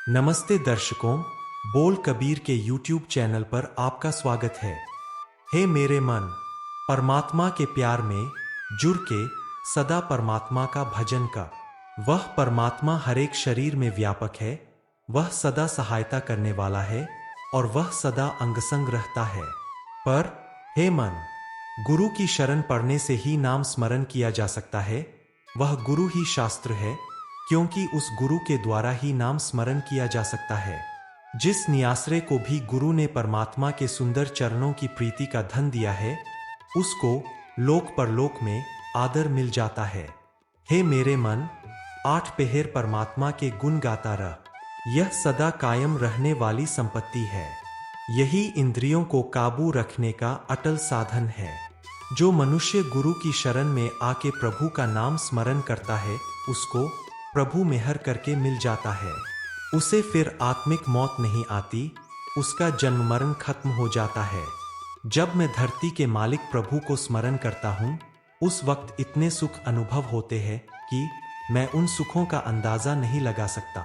नमस्ते दर्शकों, बोल कबीर के YouTube चैनल पर आपका स्वागत है। हे मेरे मन, परमात्मा के प्यार में जुड़ के सदा परमात्मा का भजन का। वह परमात्मा हर एक शरीर में व्यापक है, वह सदा सहायता करने वाला है और वह सदा अंगसंग रहता है। पर हे मन, गुरु की शरण पढ़ने से ही नाम स्मरण किया जा सकता है। वह गुरु ही शास्त्र है, क्योंकि उस गुरु के द्वारा ही नाम स्मरण किया जा सकता है। जिस नियासरे को भी गुरु ने परमात्मा के सुंदर चरणों की प्रीति का धन दिया है, उसको लोक परलोक में आदर मिल जाता है। हे मेरे मन, 8 पहर परमात्मा के गुण गाता रह। यह सदा कायम रहने वाली संपत्ति है। यही इंद्रियों को काबू रखने का अटल साधन है। जो मनुष्य गुरु की शरण में आके प्रभु का नाम स्मरण करता है, उसको प्रभु मेहर करके मिल जाता है। उसे फिर आत्मिक मौत नहीं आती, उसका जन्म मरण खत्म हो जाता है। जब मैं धरती के मालिक प्रभु को स्मरण करता हूँ, उस वक्त इतने सुख अनुभव होते हैं कि मैं उन सुखों का अंदाजा नहीं लगा सकता।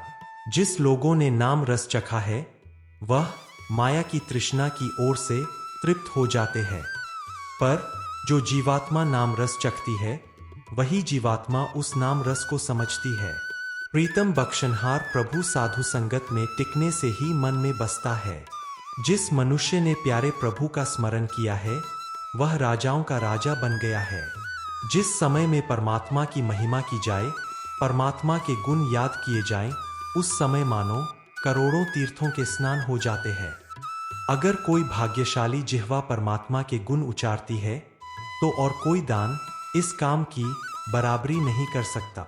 जिस लोगों ने नाम रस चखा है, वह माया की तृष्णा की ओर से तृप्त हो जाते हैं। पर जो जीवात्मा नाम रस चखती है, वही जीवात्मा उस नाम रस को समझती है। प्रीतम बख्शनहार प्रभु साधु संगत में टिकने से ही मन में बसता है। जिस मनुष्य ने प्यारे प्रभु का स्मरण किया है, वह राजाओं का राजा बन गया है। जिस समय में परमात्मा की महिमा की जाए, परमात्मा के गुण याद किए जाएं, उस समय मानो करोड़ों तीर्थों के स्नान हो जाते हैं। अगर कोई भाग्यशाली जिह्वा परमात्मा के गुण उचारती है, तो और कोई दान इस काम की बराबरी नहीं कर सकता।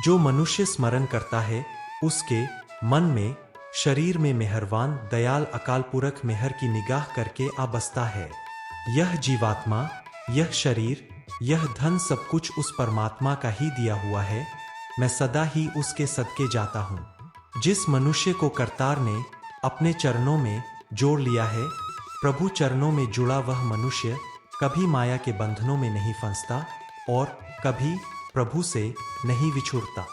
जो मनुष्य स्मरण करता है, उसके मन में, शरीर में मेहरवान दयाल अकाल पुरख मेहर की निगाह करके आ बसता है। यह जीवात्मा, यह शरीर, यह धन सब कुछ उस परमात्मा का ही दिया हुआ है। मैं सदा ही उसके सदके जाता हूँ। जिस मनुष्य को करतार ने अपने चरणों में जोड़ लिया है, प्रभु चरणों में जुड़ा वह मनुष्य कभी माया के बंधनों में नहीं फंसता और कभी प्रभु से नहीं विछुड़ता।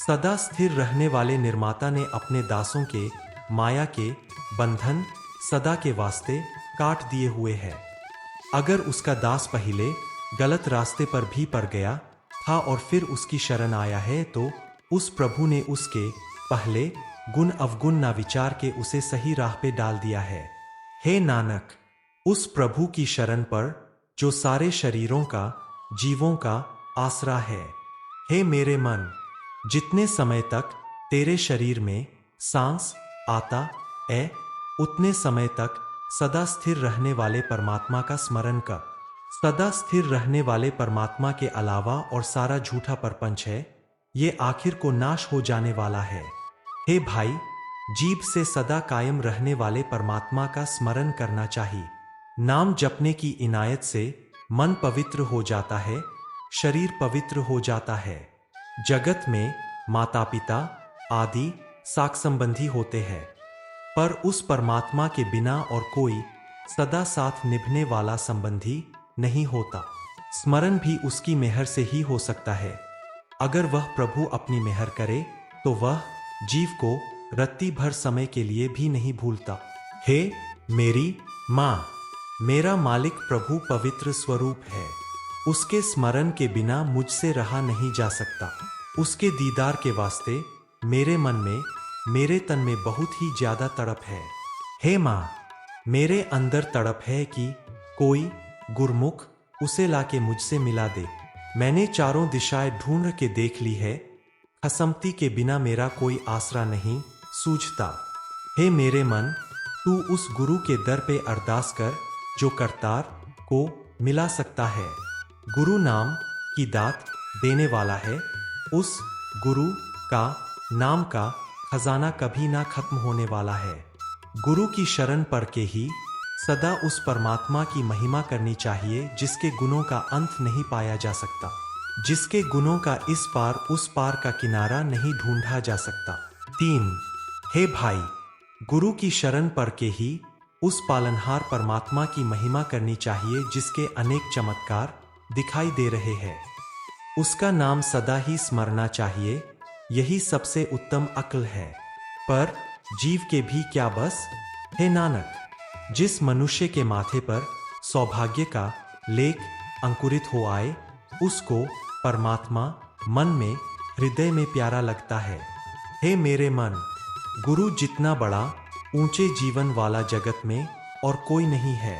सदा स्थिर रहने वाले निर्माता ने अपने दासों के माया के बंधन सदा के वास्ते काट दिए हुए हैं। अगर उसका दास पहले गलत रास्ते पर भी पड़ गया था और फिर उसकी शरण आया है, तो उस प्रभु ने उसके पहले गुण अवगुण ना विचार के उसे सही राह पे डाल दिया है। हे नानक, उस प्रभु की शरण पर जो सारे शरीरों का, जीवों का आसरा है। हे मेरे मन, जितने समय तक तेरे शरीर में सांस आता है, उतने समय तक सदा स्थिर रहने वाले परमात्मा का स्मरण कर। सदा स्थिर रहने वाले परमात्मा के अलावा और सारा झूठा परपंच है, ये आखिर को नाश हो जाने वाला है। हे भाई, जीभ से सदा कायम रहने वाले परमात्मा का स्मरण करना चाहिए। नाम जपने की इनायत से मन पवित्र हो जाता है, शरीर पवित्र हो जाता है। जगत में माता पिता आदि साक संबंधी होते हैं, पर उस परमात्मा के बिना और कोई सदा साथ निभने वाला संबंधी नहीं होता। स्मरण भी उसकी मेहर से ही हो सकता है। अगर वह प्रभु अपनी मेहर करे, तो वह जीव को रत्ती भर समय के लिए भी नहीं भूलता। हे मेरी माँ, मेरा मालिक प्रभु पवित्र स्वरूप है। उसके स्मरण के बिना मुझसे रहा नहीं जा सकता। उसके दीदार के वास्ते मेरे मन में, मेरे तन में बहुत ही ज्यादा तड़प है। हे माँ, मेरे अंदर तड़प है कि कोई गुरमुख उसे लाके मुझसे मिला दे। मैंने चारों दिशाएं ढूंढ के देख ली है, खसमती के बिना मेरा कोई आसरा नहीं सूझता। हे मेरे मन, तू उस गुरु के दर पे अरदास कर जो करतार को मिला सकता है। गुरु नाम की दात देने वाला है। उस गुरु का नाम का खजाना कभी ना खत्म होने वाला है। गुरु की शरण पढ़ के ही सदा उस परमात्मा की महिमा करनी चाहिए, जिसके गुणों का अंत नहीं पाया जा सकता, जिसके गुणों का इस पार उस पार का किनारा नहीं ढूंढा जा सकता। 3, हे भाई, गुरु की शरण पढ़ के ही उस पालनहार परमात्मा की महिमा करनी चाहिए, जिसके अनेक चमत्कार दिखाई दे रहे हैं। उसका नाम सदा ही स्मरना चाहिए, यही सबसे उत्तम अक्ल है। पर जीव के भी क्या बस। हे नानक, जिस मनुष्य के माथे पर सौभाग्य का लेख अंकुरित हो आए, उसको परमात्मा मन में हृदय में प्यारा लगता है। हे मेरे मन, गुरु जितना बड़ा ऊंचे जीवन वाला जगत में और कोई नहीं है।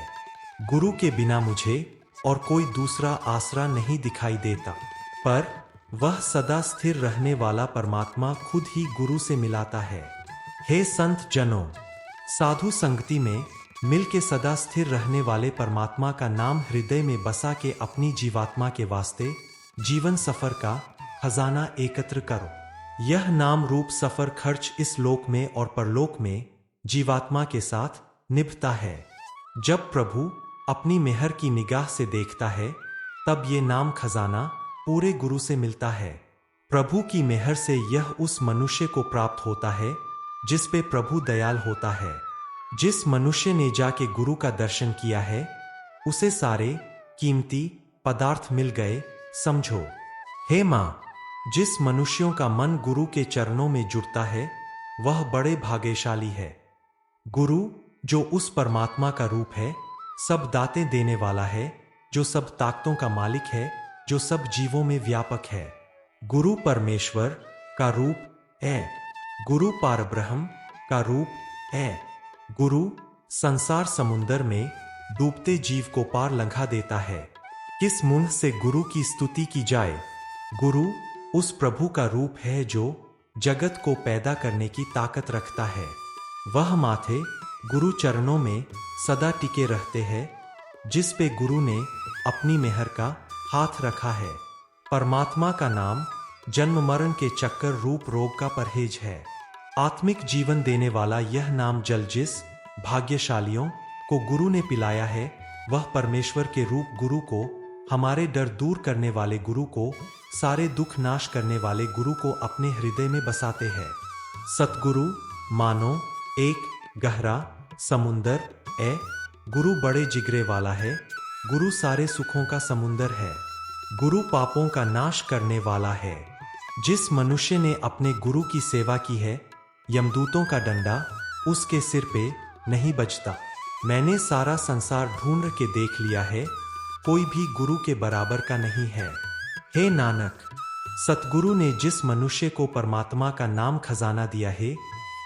गुरु के बिना मुझे और कोई दूसरा आसरा नहीं दिखाई देता, पर वह सदा स्थिर रहने वाला परमात्मा खुद ही गुरु से मिलाता है। हे संत जनों, साधु संगति में मिल के सदा स्थिर रहने वाले परमात्मा का नाम हृदय में बसा के अपनी जीवात्मा के वास्ते जीवन सफर का खजाना एकत्र करो। यह नाम रूप सफर खर्च इस लोक में और परलोक में जीवात्मा के साथ निभता है। जब प्रभु अपनी मेहर की निगाह से देखता है, तब ये नाम खजाना पूरे गुरु से मिलता है। प्रभु की मेहर से यह उस मनुष्य को प्राप्त होता है जिस पे प्रभु दयाल होता है। जिस मनुष्य ने जाके गुरु का दर्शन किया है, उसे सारे कीमती पदार्थ मिल गए समझो। हे माँ, जिस मनुष्यों का मन गुरु के चरणों में जुड़ता है, वह बड़े भाग्यशाली है। गुरु जो उस परमात्मा का रूप है, सब दातें देने वाला है, जो सब ताकतों का मालिक है, जो सब जीवों में व्यापक है। गुरु परमेश्वर का रूप है। गुरु पारब्रह्म का रूप है। गुरु संसार समुंदर में डूबते जीव को पार लंघा देता है। किस मुंह से गुरु की स्तुति की जाए। गुरु उस प्रभु का रूप है जो जगत को पैदा करने की ताकत रखता है। वह माथे गुरु चरणों में सदा टिके रहते हैं, जिस पे गुरु ने अपनी मेहर का हाथ रखा है। परमात्मा का नाम जन्म मरण के चक्कर रूप रोग का परहेज है। आत्मिक जीवन देने वाला यह नाम जल जिस भाग्यशालियों को गुरु ने पिलाया है, वह परमेश्वर के रूप गुरु को, हमारे डर दूर करने वाले गुरु को, सारे दुख नाश करने वाले गुरु को अपने हृदय में बसाते हैं। सतगुरु मानो एक गहरा समुंदर है। गुरु बड़े जिगरे वाला है। गुरु सारे सुखों का समुंदर है। गुरु पापों का नाश करने वाला है। जिस मनुष्य ने अपने गुरु की सेवा की है, यमदूतों का डंडा उसके सिर पे नहीं बजता। मैंने सारा संसार ढूंढ के देख लिया है, कोई भी गुरु के बराबर का नहीं है। हे नानक, सतगुरु ने जिस मनुष्य को परमात्मा का नाम खजाना दिया है,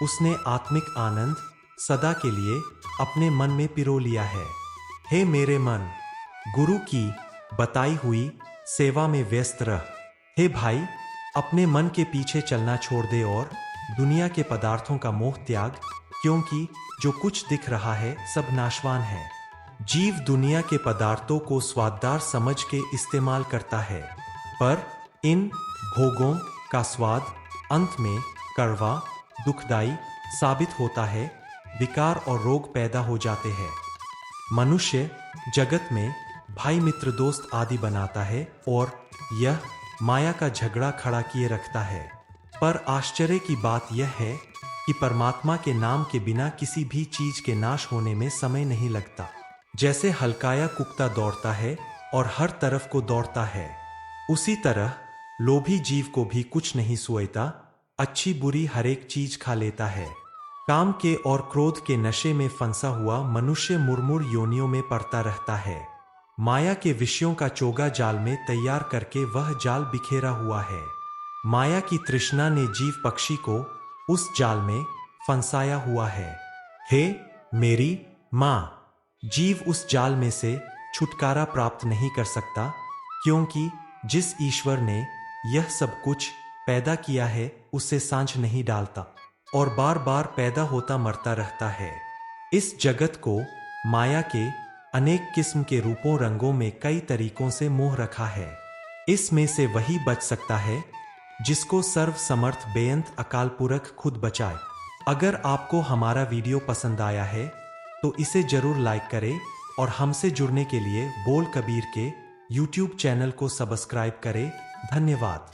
उसने आत्मिक आनंद सदा के लिए अपने मन में पिरो लिया है। हे मेरे मन, गुरु की बताई हुई सेवा में व्यस्त रह। हे भाई, अपने मन के पीछे चलना छोड़ दे और दुनिया के पदार्थों का मोह त्याग, क्योंकि जो कुछ दिख रहा है सब नाशवान है। जीव दुनिया के पदार्थों को स्वाददार समझ के इस्तेमाल करता है, पर इन भोगों का स्वाद अंत में कड़वा दुखदाई साबित होता है। विकार और रोग पैदा हो जाते हैं। मनुष्य जगत में भाई मित्र दोस्त आदि बनाता है और यह माया का झगड़ा खड़ा किए रखता है। पर आश्चर्य की बात यह है कि परमात्मा के नाम के बिना किसी भी चीज के नाश होने में समय नहीं लगता। जैसे हलकाया कुत्ता दौड़ता है और हर तरफ को दौड़ता है, उसी तरह लोभी जीव को भी कुछ नहीं सोचता, अच्छी बुरी हरेक चीज खा लेता है। काम के और क्रोध के नशे में फंसा हुआ मनुष्य मुरमुर योनियों में पड़ता रहता है। माया के विषयों का चोगा जाल में तैयार करके वह जाल बिखेरा हुआ है। माया की तृष्णा ने जीव पक्षी को उस जाल में फंसाया हुआ है। हे मेरी माँ, जीव उस जाल में से छुटकारा प्राप्त नहीं कर सकता, क्योंकि जिस ईश्वर ने यह सब कुछ पैदा किया है, उससे सांझ नहीं डालता और बार बार पैदा होता मरता रहता है। इस जगत को माया के अनेक किस्म के रूपों रंगों में कई तरीकों से मोह रखा है। इसमें से वही बच सकता है जिसको सर्व समर्थ बेअंत अकाल पुरख खुद बचाए। अगर आपको हमारा वीडियो पसंद आया है तो इसे जरूर लाइक करें और हमसे जुड़ने के लिए बोल कबीर के YouTube चैनल को सब्सक्राइब करें। धन्यवाद।